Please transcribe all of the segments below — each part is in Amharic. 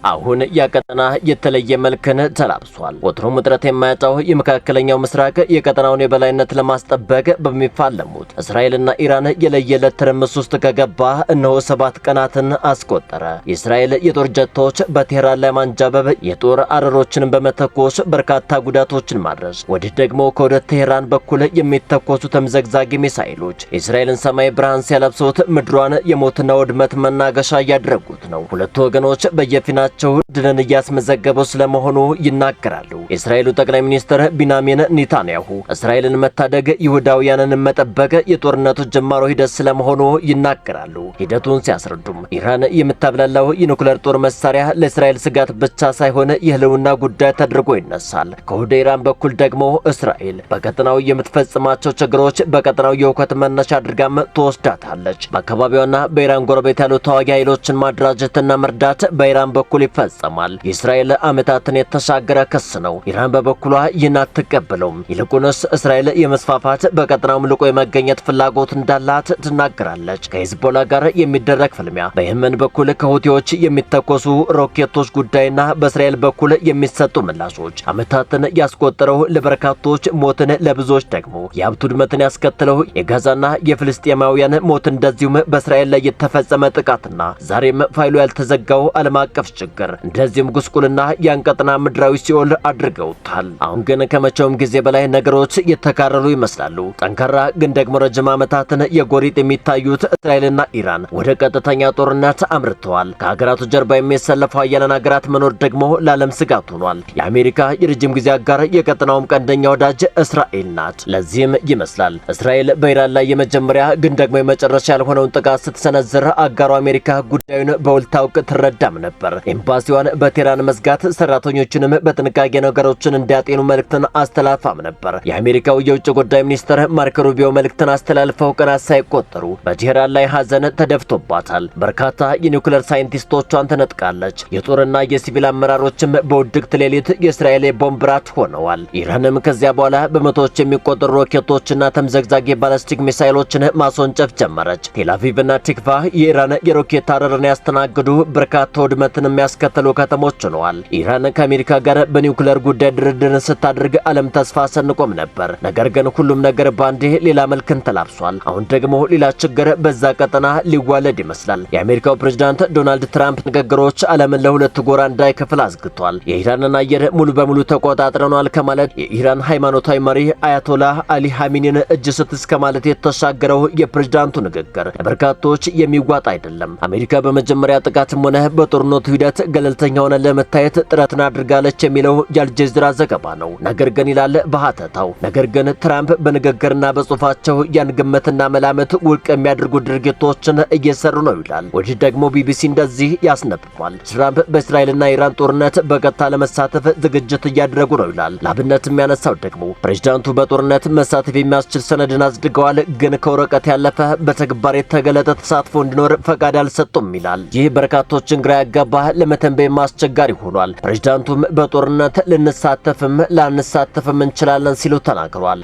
አሁን ያቀጠና የተለየ መልክን ተላብሷል። ወትሮም ውጥረት የማያጣው የመካከለኛው ምስራቅ የቀጠናውን የበላይነት ለማስጠበቅ በሚፋለሙት እስራኤልና ኢራን የለየለት ትርምስ ውስጥ ከገባ እነሆ 7 ቀናትን አስቆጠረ። የእስራኤል የጦር ጀቶች በቴህራን ላይ ማንጃበብ፣ የጦር አረሮችን በመተኮስ በርካታ ጉዳቶችን ማድረስ፣ ወዲህ ደግሞ ከወደ ቴህራን በኩል የሚተኮሱ ተምዘግዛጊ ሚሳኤሎች የእስራኤልን ሰማይ ብርሃን ሲያለብሱት ምድሯን የሞትና ውድመት መናገሻ እያደረጉት ነው። ሁለቱ ወገኖች በየፊናቸው ድልን እያስመዘገቡ ስለመሆኑ ይናገራሉ። የእስራኤሉ ጠቅላይ ሚኒስትር ቢንያሚን ኔታንያሁ እስራኤልን መታደግ ይሁዳውያንን መጠበቅ የጦርነቱ ጅማሮ ሂደት ስለመሆኑ ይናገራሉ። ሂደቱን ሲያስረዱም ኢራን የምታብላላው የኒውክሌር ጦር መሳሪያ ለእስራኤል ስጋት ብቻ ሳይሆን የህልውና ጉዳይ ተደርጎ ይነሳል። ከወደ ኢራን በኩል ደግሞ እስራኤል በቀጠናው የምትፈጽማቸው ችግሮች በቀጠናው የውከት መነሻ አድርጋም ትወስዳታለች። በአካባቢዋና በኢራን ጎረቤት ያሉ ተዋጊ ኃይሎችን ማደራጀትና መርዳት በኢራን በኩል ይፈጸማል። የእስራኤል ዓመታትን የተሻገረ ክስ ነው። ኢራን በበኩሏ ይህን አትቀበለውም። ይልቁንስ እስራኤል የመስፋፋት በቀጠናው ልቆ የመገኘት ፍላጎት እንዳላት ትናገራለች። ከሂዝቦላ ጋር የሚደረግ ፍልሚያ፣ በየመን በኩል ከሁቲዎች የሚተኮሱ ሮኬቶች ጉዳይና በእስራኤል በኩል የሚሰጡ ምላሾች ዓመታትን ያስቆጠረው ለበርካቶች ሞትን፣ ለብዙዎች ደግሞ የሀብት ውድመትን ያስከተለው የጋዛና የፍልስጤማውያን ሞት እንደዚሁም በእስራኤል ላይ የተፈጸመ ጥቃትና ዛሬም ፋይሉ ያልተዘጋው ዓለም አቀፍ ችግር እንደዚህም ጉስቁልና ያንቀጥና ምድራዊ ሲኦል አድርገውታል። አሁን ግን ከመቼውም ጊዜ በላይ ነገሮች የተካረሩ ይመስላሉ። ጠንካራ ግን ደግሞ ረጅም ዓመታትን የጎሪጥ የሚታዩት እስራኤልና ኢራን ወደ ቀጥተኛ ጦርነት አምርተዋል። ከሀገራቱ ጀርባ የሚሰለፉ ኃያላን ሀገራት መኖር ደግሞ ለዓለም ስጋት ሆኗል። የአሜሪካ የረጅም ጊዜ አጋር የቀጠናውም ቀንደኛ ወዳጅ እስራኤል ናት። ለዚህም ይመስላል እስራኤል በኢራን ላይ የመጀመሪያ ግን ደግሞ የመጨረሻ ያልሆነውን ጥቃት ስትሰነዝር አጋሩ አሜሪካ ጉዳዩን በውል ታውቅ ትረዳም ነበር። ኤምባሲዋን በቴህራን መዝጋት፣ ሰራተኞችንም በጥንቃቄ ነገሮችን እንዲያጤኑ መልእክትን አስተላልፋም ነበር። የአሜሪካው የውጭ ጉዳይ ሚኒስትር ማርክ ሩቢዮ መልእክትን አስተላልፈው ቀናት ሳይቆጠሩ በቴህራን ላይ ሐዘን ተደፍቶባታል። በርካታ የኒውክሌር ሳይንቲስቶቿን ተነጥቃለች። የጦርና የሲቪል አመራሮችም በውድቅት ሌሊት የእስራኤል የቦምብ ራት ሆነዋል። ኢራንም ከዚያ በኋላ በመቶዎች የሚቆጠሩ ሮኬቶችና ተምዘግዛጊ ባላስቲክ ሚሳይሎችን ማስወንጨፍ ጀመረች። ቴልአቪቭና ቲክቫ የኢራን የሮኬት አረርን ያስተናግዱ በርካታ ውድመትን የሚያስከተሉ ከተሞች ሆነዋል። ኢራን ከአሜሪካ ጋር በኒውክሌር ጉዳይ ድርድርን ስታደርግ ዓለም ተስፋ ሰንቆም ነበር። ነገር ግን ሁሉም ነገር ባንዴ ሌላ መልክን ተላብሷል። አሁን ደግሞ ሌላ ችግር በዛ ቀጠና ሊዋለድ ይመስላል። የአሜሪካው ፕሬዝዳንት ዶናልድ ትራምፕ ንግግሮች ዓለምን ለሁለት ጎራ እንዳይከፍል አዝግቷል። የኢራንን አየር ሙሉ በሙሉ ተቆጣጥረናል ከማለት የኢራን ሃይማኖታዊ መሪ አያቶላህ አሊ ኻሜኒን እጅ ስጥ እስከ ማለት የተሻገረው የፕሬዝዳንቱ ንግግር በርካቶች የሚዋጥ አይደለም። አሜሪካ በመጀመሪያ ጥቃትም ሆነ በጦርነቱ ሂደት ገለልተኛ ሆነ ለመታየት ጥረትን አድርጋለች የሚለው የአልጀዚራ ዘገባ ነው። ነገር ግን ይላል በሐተታው ነገር ግን ትራምፕ በንግግርና በጽሁፋቸው ያን ግምትና መላምት ውድቅ የሚያደርጉ ድርጊቶችን እየሰሩ ነው ይላል። ወዲህ ደግሞ ቢቢሲ እንደዚህ ያስነብባል። ትራምፕ በእስራኤልና ኢራን ጦርነት በቀጥታ ለመሳተፍ ዝግጅት እያደረጉ ነው ይላል። ላብነት የሚያነሳው ደግሞ ፕሬዝዳንቱ በጦርነት መሳተፍ የሚያስችል ሰነድን አጽድቀዋል፣ ግን ከወረቀት ያለፈ በተግባር የተገለጠ ተሳትፎ እንዲኖር ፈቃድ አልሰጡም ይላል። ይህ በርካቶችን ግራ ያጋባ ለመተንበይ አስቸጋሪ ሆኗል። ፕሬዝዳንቱም በጦርነት ልንሳተፍም ላንሳተፍም እንችላለን ሲሉ ተናግሯል።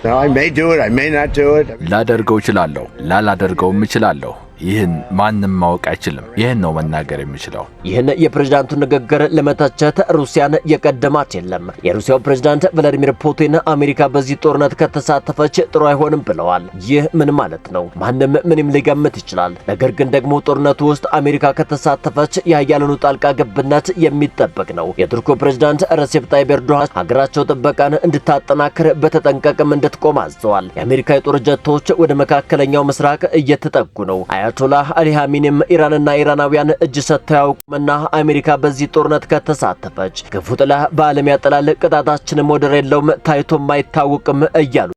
ላደርገው እችላለሁ፣ ላላደርገውም እችላለሁ። ይህን ማንም ማወቅ አይችልም። ይህን ነው መናገር የሚችለው። ይህን የፕሬዝዳንቱ ንግግር ለመተቸት ሩሲያን የቀደማት የለም። የሩሲያው ፕሬዝዳንት ቭላዲሚር ፑቲን አሜሪካ በዚህ ጦርነት ከተሳተፈች ጥሩ አይሆንም ብለዋል። ይህ ምን ማለት ነው? ማንም ምንም ሊገምት ይችላል። ነገር ግን ደግሞ ጦርነቱ ውስጥ አሜሪካ ከተሳተፈች የኃያላኑ ጣልቃ ገብነት የሚጠበቅ ነው። የቱርኩ ፕሬዝዳንት ረሴፕ ታይብ ኤርዶሃን ሀገራቸው ጥበቃን እንድታጠናክር በተጠንቀቅም እንድትቆም አዘዋል። የአሜሪካ የጦር ጀቶች ወደ መካከለኛው ምስራቅ እየተጠጉ ነው። አያቶላህ አሊ ኻሜኒም ኢራንና ኢራናውያን እጅ ሰጥተው ያውቁምና አሜሪካ በዚህ ጦርነት ከተሳተፈች ክፉ ጥላ በዓለም ያጠላል፣ ቅጣታችንም ወደር የለውም፣ ታይቶም አይታወቅም እያሉ